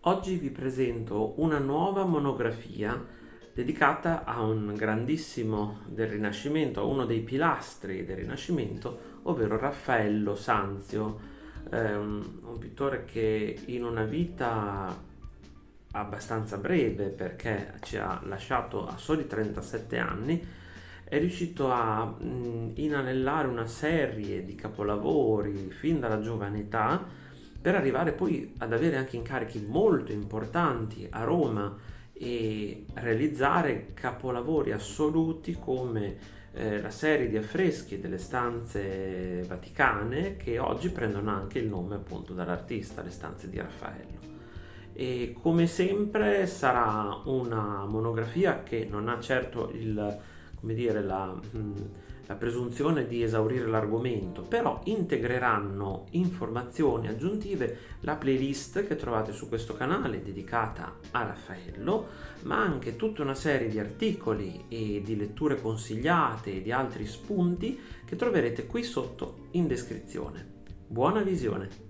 Oggi vi presento una nuova monografia dedicata a un grandissimo del Rinascimento, a uno dei pilastri del Rinascimento, ovvero Raffaello Sanzio, un pittore che in una vita abbastanza breve, perché ci ha lasciato a soli 37 anni, è riuscito a inanellare una serie di capolavori fin dalla giovane età, per arrivare poi ad avere anche incarichi molto importanti a Roma e realizzare capolavori assoluti come la serie di affreschi delle stanze vaticane, che oggi prendono anche il nome appunto dall'artista, le stanze di Raffaello. E come sempre sarà una monografia che non ha certo la presunzione di esaurire l'argomento, però integreranno informazioni aggiuntive la playlist che trovate su questo canale dedicata a Raffaello, ma anche tutta una serie di articoli e di letture consigliate e di altri spunti che troverete qui sotto in descrizione. Buona visione!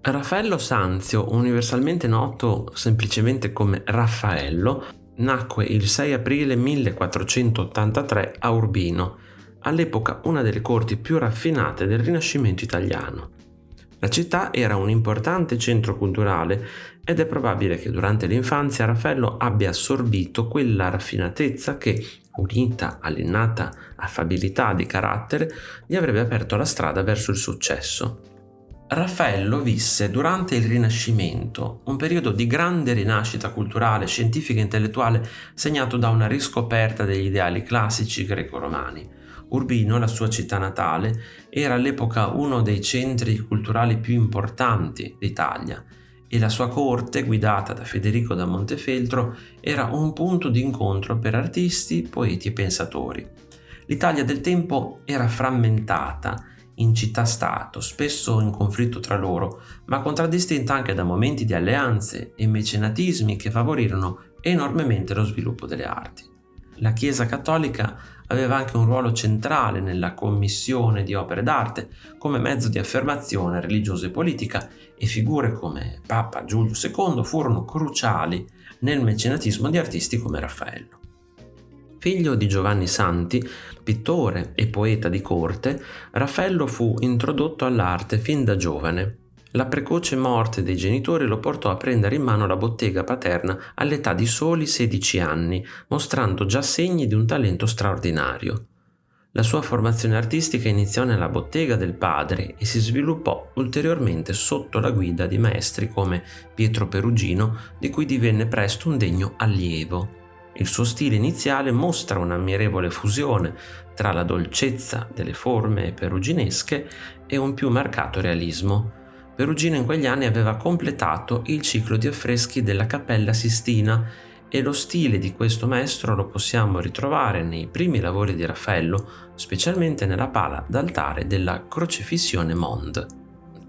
Raffaello Sanzio, universalmente noto semplicemente come Raffaello, nacque il 6 aprile 1483 a Urbino, all'epoca una delle corti più raffinate del Rinascimento italiano. La città era un importante centro culturale ed è probabile che durante l'infanzia Raffaello abbia assorbito quella raffinatezza che, unita all'innata affabilità di carattere, gli avrebbe aperto la strada verso il successo. Raffaello visse durante il Rinascimento, un periodo di grande rinascita culturale, scientifica e intellettuale segnato da una riscoperta degli ideali classici greco-romani. Urbino, la sua città natale, era all'epoca uno dei centri culturali più importanti d'Italia e la sua corte, guidata da Federico da Montefeltro, era un punto di incontro per artisti, poeti e pensatori. L'Italia del tempo era frammentata in città-stato, spesso in conflitto tra loro, ma contraddistinta anche da momenti di alleanze e mecenatismi che favorirono enormemente lo sviluppo delle arti. La Chiesa cattolica aveva anche un ruolo centrale nella commissione di opere d'arte come mezzo di affermazione religiosa e politica, e figure come Papa Giulio II furono cruciali nel mecenatismo di artisti come Raffaello. Figlio di Giovanni Santi, pittore e poeta di corte, Raffaello fu introdotto all'arte fin da giovane. La precoce morte dei genitori lo portò a prendere in mano la bottega paterna all'età di soli 16 anni, mostrando già segni di un talento straordinario. La sua formazione artistica iniziò nella bottega del padre e si sviluppò ulteriormente sotto la guida di maestri come Pietro Perugino, di cui divenne presto un degno allievo. Il suo stile iniziale mostra un'ammirevole fusione tra la dolcezza delle forme peruginesche e un più marcato realismo. Perugino in quegli anni aveva completato il ciclo di affreschi della Cappella Sistina e lo stile di questo maestro lo possiamo ritrovare nei primi lavori di Raffaello, specialmente nella pala d'altare della Crocefissione Monde.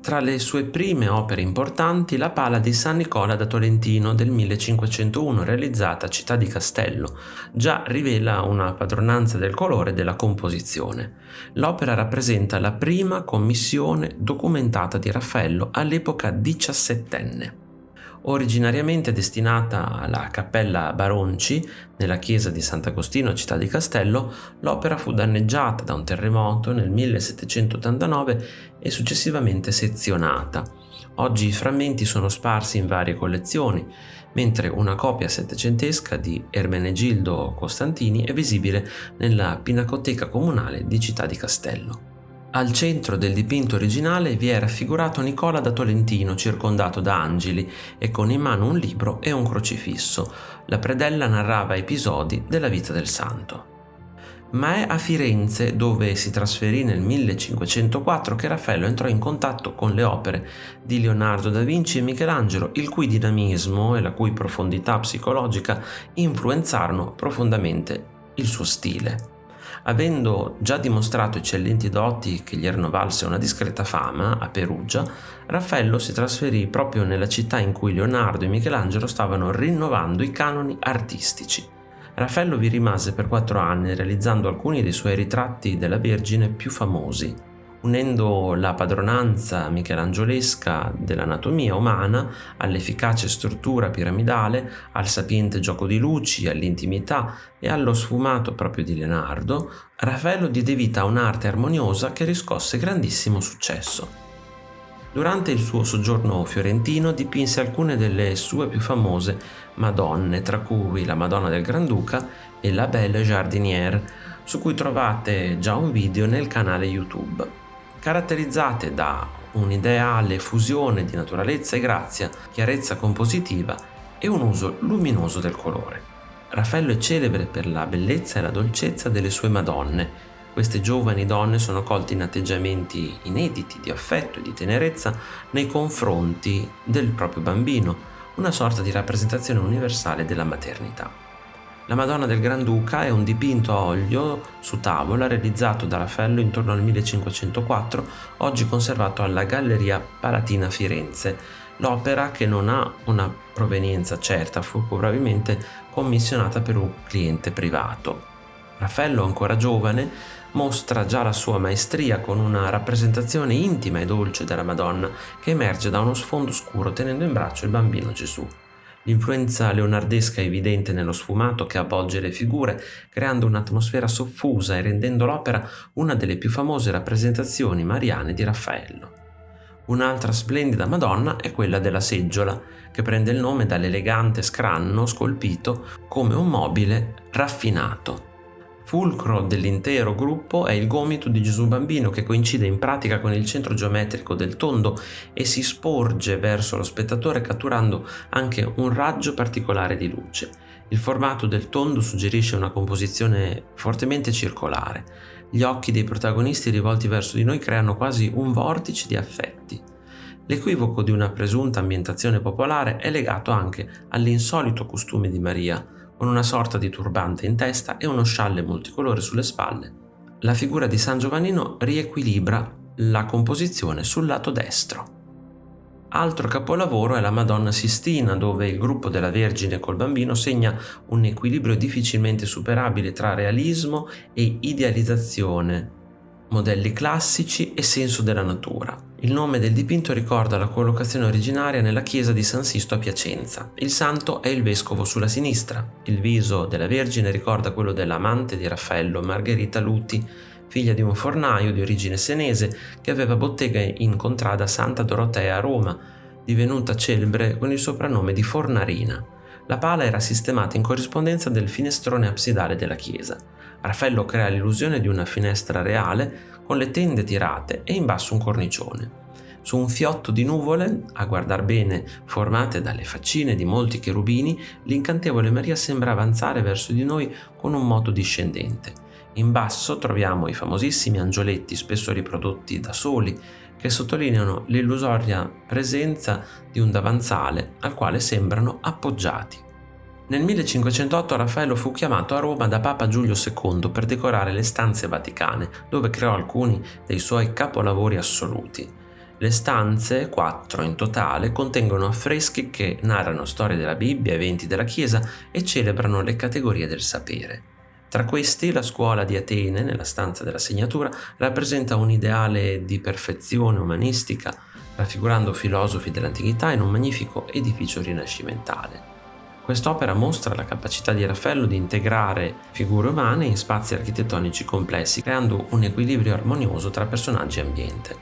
Tra le sue prime opere importanti la pala di San Nicola da Tolentino del 1501, realizzata a Città di Castello, già rivela una padronanza del colore e della composizione. L'opera rappresenta la prima commissione documentata di Raffaello all'epoca 17enne. Originariamente destinata alla Cappella Baronci, nella chiesa di Sant'Agostino a Città di Castello, l'opera fu danneggiata da un terremoto nel 1789 e successivamente sezionata. Oggi i frammenti sono sparsi in varie collezioni, mentre una copia settecentesca di Ermenegildo Costantini è visibile nella Pinacoteca Comunale di Città di Castello. Al centro del dipinto originale vi è raffigurato Nicola da Tolentino circondato da angeli e con in mano un libro e un crocifisso. La predella narrava episodi della vita del santo. Ma è a Firenze, dove si trasferì nel 1504, che Raffaello entrò in contatto con le opere di Leonardo da Vinci e Michelangelo, il cui dinamismo e la cui profondità psicologica influenzarono profondamente il suo stile. Avendo già dimostrato eccellenti doti che gli erano valse una discreta fama a Perugia, Raffaello si trasferì proprio nella città in cui Leonardo e Michelangelo stavano rinnovando i canoni artistici. Raffaello vi rimase per 4 anni, realizzando alcuni dei suoi ritratti della Vergine più famosi, unendo la padronanza michelangiolesca dell'anatomia umana all'efficace struttura piramidale, al sapiente gioco di luci, all'intimità e allo sfumato proprio di Leonardo. Raffaello diede vita a un'arte armoniosa che riscosse grandissimo successo. Durante il suo soggiorno fiorentino dipinse alcune delle sue più famose Madonne, tra cui la Madonna del Granduca e la Belle Jardinière, su cui trovate già un video nel canale YouTube, caratterizzate da un'ideale fusione di naturalezza e grazia, chiarezza compositiva e un uso luminoso del colore. Raffaello è celebre per la bellezza e la dolcezza delle sue Madonne. Queste giovani donne sono colte in atteggiamenti inediti di affetto e di tenerezza nei confronti del proprio bambino, una sorta di rappresentazione universale della maternità. La Madonna del Granduca è un dipinto a olio su tavola realizzato da Raffaello intorno al 1504, oggi conservato alla Galleria Palatina Firenze. L'opera, che non ha una provenienza certa, fu probabilmente commissionata per un cliente privato. Raffaello, ancora giovane, mostra già la sua maestria con una rappresentazione intima e dolce della Madonna che emerge da uno sfondo scuro tenendo in braccio il bambino Gesù. L'influenza leonardesca è evidente nello sfumato che avvolge le figure, creando un'atmosfera soffusa e rendendo l'opera una delle più famose rappresentazioni mariane di Raffaello. Un'altra splendida Madonna è quella della seggiola, che prende il nome dall'elegante scranno scolpito come un mobile raffinato. Fulcro dell'intero gruppo è il gomito di Gesù Bambino, che coincide in pratica con il centro geometrico del tondo e si sporge verso lo spettatore catturando anche un raggio particolare di luce. Il formato del tondo suggerisce una composizione fortemente circolare. Gli occhi dei protagonisti rivolti verso di noi creano quasi un vortice di affetti. L'equivoco di una presunta ambientazione popolare è legato anche all'insolito costume di Maria, con una sorta di turbante in testa e uno scialle multicolore sulle spalle. La figura di San Giovannino riequilibra la composizione sul lato destro. Altro capolavoro è la Madonna Sistina, dove il gruppo della Vergine col bambino segna un equilibrio difficilmente superabile tra realismo e idealizzazione, modelli classici e senso della natura. Il nome del dipinto ricorda la collocazione originaria nella chiesa di San Sisto a Piacenza. Il santo è il vescovo sulla sinistra. Il viso della Vergine ricorda quello dell'amante di Raffaello, Margherita Luti, figlia di un fornaio di origine senese che aveva bottega in contrada Santa Dorotea a Roma, divenuta celebre con il soprannome di Fornarina. La pala era sistemata in corrispondenza del finestrone absidale della chiesa. Raffaello crea l'illusione di una finestra reale con le tende tirate e in basso un cornicione. Su un fiotto di nuvole, a guardar bene formate dalle faccine di molti cherubini, l'incantevole Maria sembra avanzare verso di noi con un moto discendente. In basso troviamo i famosissimi angioletti, spesso riprodotti da soli, che sottolineano l'illusoria presenza di un davanzale al quale sembrano appoggiati. Nel 1508 Raffaello fu chiamato a Roma da Papa Giulio II per decorare le stanze vaticane, dove creò alcuni dei suoi capolavori assoluti. Le stanze, 4 in totale, contengono affreschi che narrano storie della Bibbia, eventi della Chiesa e celebrano le categorie del sapere. Tra questi, la scuola di Atene, nella stanza della segnatura, rappresenta un ideale di perfezione umanistica, raffigurando filosofi dell'antichità in un magnifico edificio rinascimentale. Quest'opera mostra la capacità di Raffaello di integrare figure umane in spazi architettonici complessi, creando un equilibrio armonioso tra personaggi e ambiente.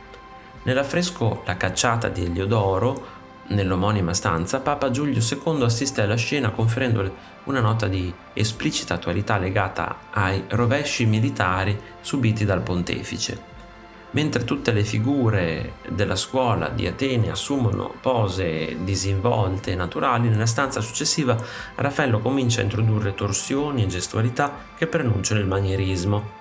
Nell'affresco La cacciata di Eliodoro, nell'omonima stanza, Papa Giulio II assiste alla scena conferendole una nota di esplicita attualità legata ai rovesci militari subiti dal pontefice. Mentre tutte le figure della scuola di Atene assumono pose disinvolte e naturali, nella stanza successiva Raffaello comincia a introdurre torsioni e gestualità che preannunciano il manierismo.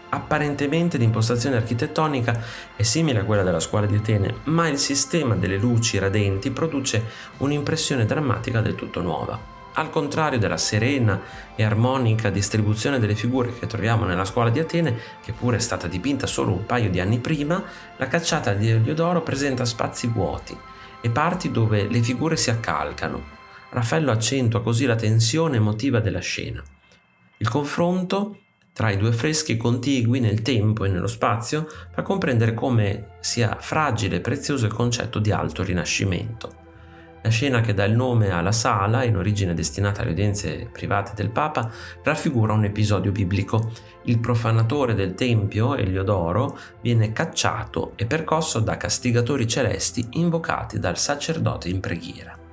Apparentemente l'impostazione architettonica è simile a quella della scuola di Atene, ma il sistema delle luci radenti produce un'impressione drammatica del tutto nuova. Al contrario della serena e armonica distribuzione delle figure che troviamo nella scuola di Atene, che pure è stata dipinta solo un paio di anni prima, la cacciata di Eliodoro presenta spazi vuoti e parti dove le figure si accalcano. Raffaello accentua così la tensione emotiva della scena. Il confronto tra i due affreschi contigui nel tempo e nello spazio fa comprendere come sia fragile e prezioso il concetto di alto rinascimento. La scena che dà il nome alla sala, in origine destinata alle udienze private del Papa, raffigura un episodio biblico. Il profanatore del Tempio, Eliodoro, viene cacciato e percosso da castigatori celesti invocati dal sacerdote in preghiera.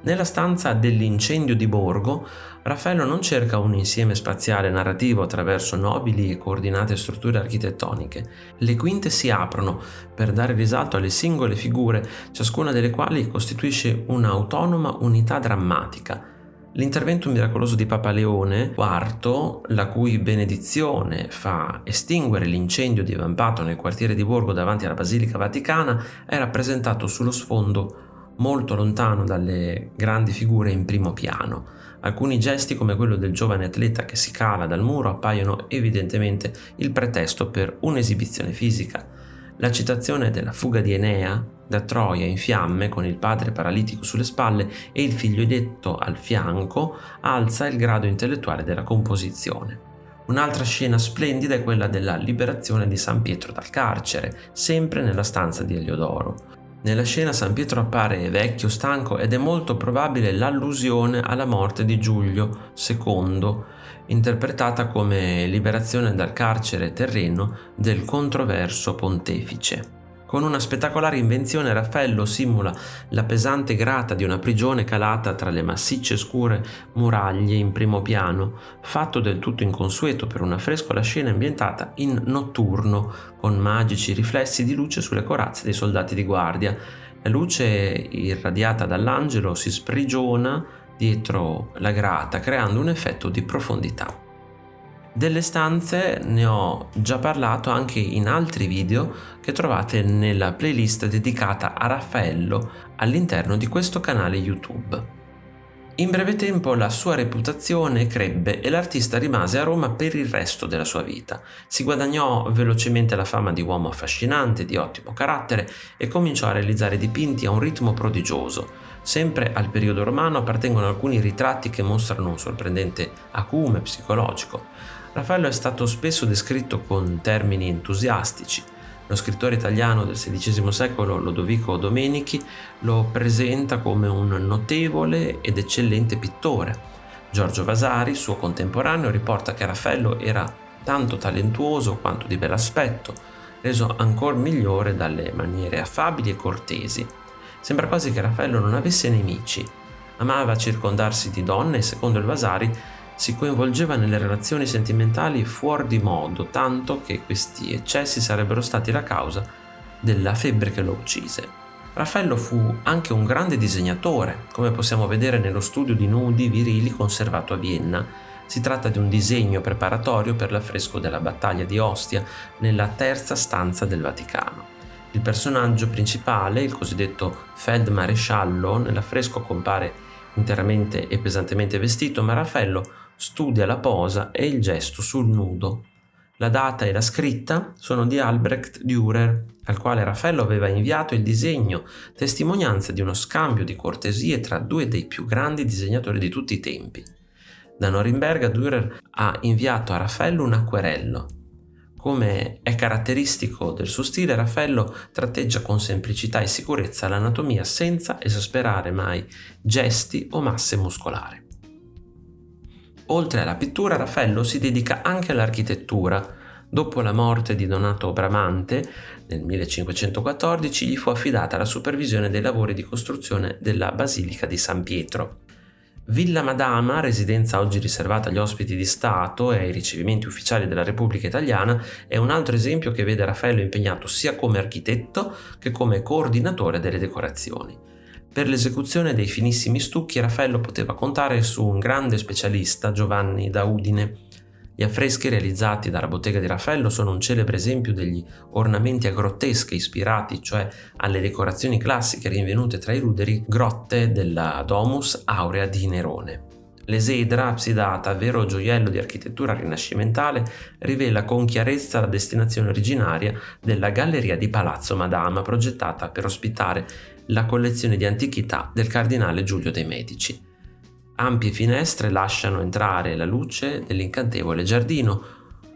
Nella stanza dell'incendio di Borgo, Raffaello non cerca un insieme spaziale narrativo attraverso nobili e coordinate strutture architettoniche. Le quinte si aprono per dare risalto alle singole figure, ciascuna delle quali costituisce un'autonoma unità drammatica. L'intervento miracoloso di Papa Leone IV, la cui benedizione fa estinguere l'incendio divampato nel quartiere di Borgo davanti alla Basilica Vaticana, è rappresentato sullo sfondo molto lontano dalle grandi figure in primo piano. Alcuni gesti, come quello del giovane atleta che si cala dal muro, appaiono evidentemente il pretesto per un'esibizione fisica. La citazione della fuga di Enea da Troia in fiamme, con il padre paralitico sulle spalle e il figlioletto al fianco, alza il grado intellettuale della composizione. Un'altra scena splendida è quella della liberazione di San Pietro dal carcere, sempre nella stanza di Eliodoro. Nella scena San Pietro appare vecchio, stanco, ed è molto probabile l'allusione alla morte di Giulio II, interpretata come liberazione dal carcere terreno del controverso pontefice. Con una spettacolare invenzione Raffaello simula la pesante grata di una prigione calata tra le massicce scure muraglie in primo piano, fatto del tutto inconsueto per un affresco. La scena è ambientata in notturno, con magici riflessi di luce sulle corazze dei soldati di guardia. La luce irradiata dall'angelo si sprigiona dietro la grata, creando un effetto di profondità. Delle stanze ne ho già parlato anche in altri video che trovate nella playlist dedicata a Raffaello all'interno di questo canale YouTube. In breve tempo la sua reputazione crebbe e l'artista rimase a Roma per il resto della sua vita. Si guadagnò velocemente la fama di uomo affascinante, di ottimo carattere, e cominciò a realizzare dipinti a un ritmo prodigioso. Sempre al periodo romano appartengono alcuni ritratti che mostrano un sorprendente acume psicologico. Raffaello è stato spesso descritto con termini entusiastici. Lo scrittore italiano del XVI secolo Lodovico Domenichi lo presenta come un notevole ed eccellente pittore. Giorgio Vasari, suo contemporaneo, riporta che Raffaello era tanto talentuoso quanto di bell'aspetto, reso ancor migliore dalle maniere affabili e cortesi. Sembra quasi che Raffaello non avesse nemici. Amava circondarsi di donne e, secondo il Vasari, si coinvolgeva nelle relazioni sentimentali fuori di modo, tanto che questi eccessi sarebbero stati la causa della febbre che lo uccise. Raffaello fu anche un grande disegnatore, come possiamo vedere nello studio di nudi virili conservato a Vienna. Si tratta di un disegno preparatorio per l'affresco della battaglia di Ostia nella terza stanza del Vaticano. Il personaggio principale, il cosiddetto feldmaresciallo, nell'affresco compare interamente e pesantemente vestito, ma Raffaello studia la posa e il gesto sul nudo. La data e la scritta sono di Albrecht Dürer, al quale Raffaello aveva inviato il disegno, testimonianza di uno scambio di cortesie tra due dei più grandi disegnatori di tutti i tempi. Da Norimberga Dürer ha inviato a Raffaello un acquerello. Come è caratteristico del suo stile, Raffaello tratteggia con semplicità e sicurezza l'anatomia senza esasperare mai gesti o masse muscolari. Oltre alla pittura, Raffaello si dedica anche all'architettura. Dopo la morte di Donato Bramante, nel 1514, gli fu affidata la supervisione dei lavori di costruzione della Basilica di San Pietro. Villa Madama, residenza oggi riservata agli ospiti di Stato e ai ricevimenti ufficiali della Repubblica Italiana, è un altro esempio che vede Raffaello impegnato sia come architetto che come coordinatore delle decorazioni. Per l'esecuzione dei finissimi stucchi Raffaello poteva contare su un grande specialista, Giovanni da Udine. Gli affreschi realizzati dalla bottega di Raffaello sono un celebre esempio degli ornamenti a grottesche ispirati, cioè alle decorazioni classiche rinvenute tra i ruderi grotte della Domus Aurea di Nerone. L'esedra, absidata, vero gioiello di architettura rinascimentale, rivela con chiarezza la destinazione originaria della galleria di Palazzo Madama, progettata per ospitare la collezione di antichità del cardinale Giulio de' Medici. Ampie finestre lasciano entrare la luce dell'incantevole giardino.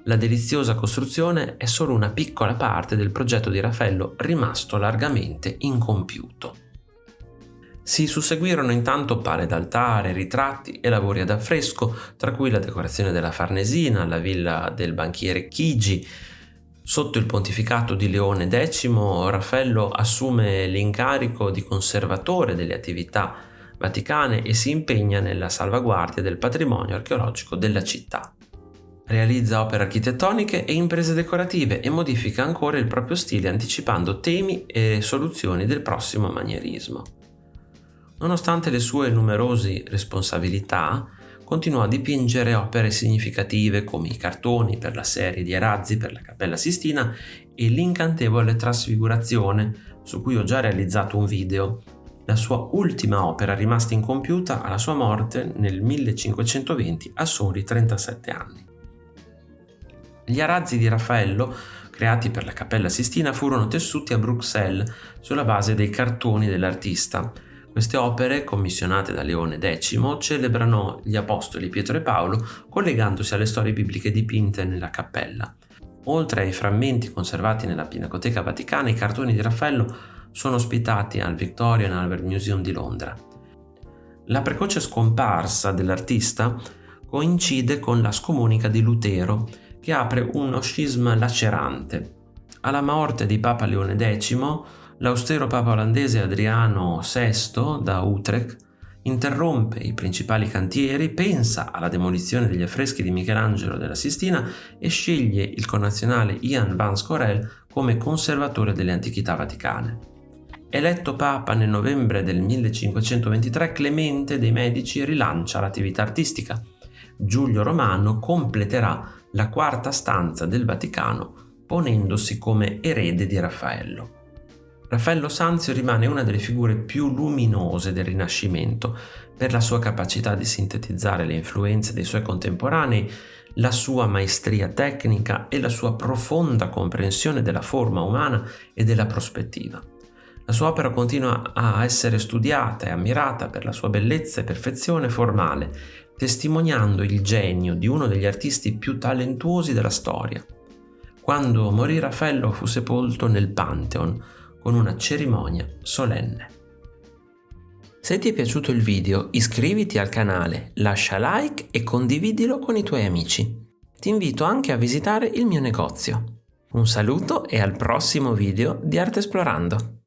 La deliziosa costruzione è solo una piccola parte del progetto di Raffaello, rimasto largamente incompiuto. Si susseguirono intanto pale d'altare, ritratti e lavori ad affresco, tra cui la decorazione della Farnesina, la villa del banchiere Chigi. Sotto il pontificato di Leone X, Raffaello assume l'incarico di conservatore delle attività vaticane e si impegna nella salvaguardia del patrimonio archeologico della città. Realizza opere architettoniche e imprese decorative e modifica ancora il proprio stile anticipando temi e soluzioni del prossimo manierismo. Nonostante le sue numerose responsabilità, continuò a dipingere opere significative come i cartoni per la serie di arazzi per la Cappella Sistina e l'incantevole Trasfigurazione, su cui ho già realizzato un video, la sua ultima opera rimasta incompiuta alla sua morte nel 1520 a soli 37 anni. Gli arazzi di Raffaello, creati per la Cappella Sistina, furono tessuti a Bruxelles sulla base dei cartoni dell'artista. Queste opere, commissionate da Leone X, celebrano gli apostoli Pietro e Paolo collegandosi alle storie bibliche dipinte nella cappella. Oltre ai frammenti conservati nella Pinacoteca Vaticana, i cartoni di Raffaello sono ospitati al Victoria and Albert Museum di Londra. La precoce scomparsa dell'artista coincide con la scomunica di Lutero, che apre uno scisma lacerante. Alla morte di Papa Leone X, l'austero papa olandese Adriano VI da Utrecht interrompe i principali cantieri, pensa alla demolizione degli affreschi di Michelangelo della Sistina e sceglie il connazionale Ian van Scorel come conservatore delle antichità vaticane. Eletto papa nel novembre del 1523, Clemente dei Medici rilancia l'attività artistica. Giulio Romano completerà la quarta stanza del Vaticano, ponendosi come erede di Raffaello. Raffaello Sanzio rimane una delle figure più luminose del Rinascimento per la sua capacità di sintetizzare le influenze dei suoi contemporanei, la sua maestria tecnica e la sua profonda comprensione della forma umana e della prospettiva. La sua opera continua a essere studiata e ammirata per la sua bellezza e perfezione formale, testimoniando il genio di uno degli artisti più talentuosi della storia. Quando morì, Raffaello fu sepolto nel Pantheon con una cerimonia solenne. Se ti è piaciuto il video, iscriviti al canale, lascia like e condividilo con i tuoi amici. Ti invito anche a visitare il mio negozio. Un saluto e al prossimo video di Arte Esplorando!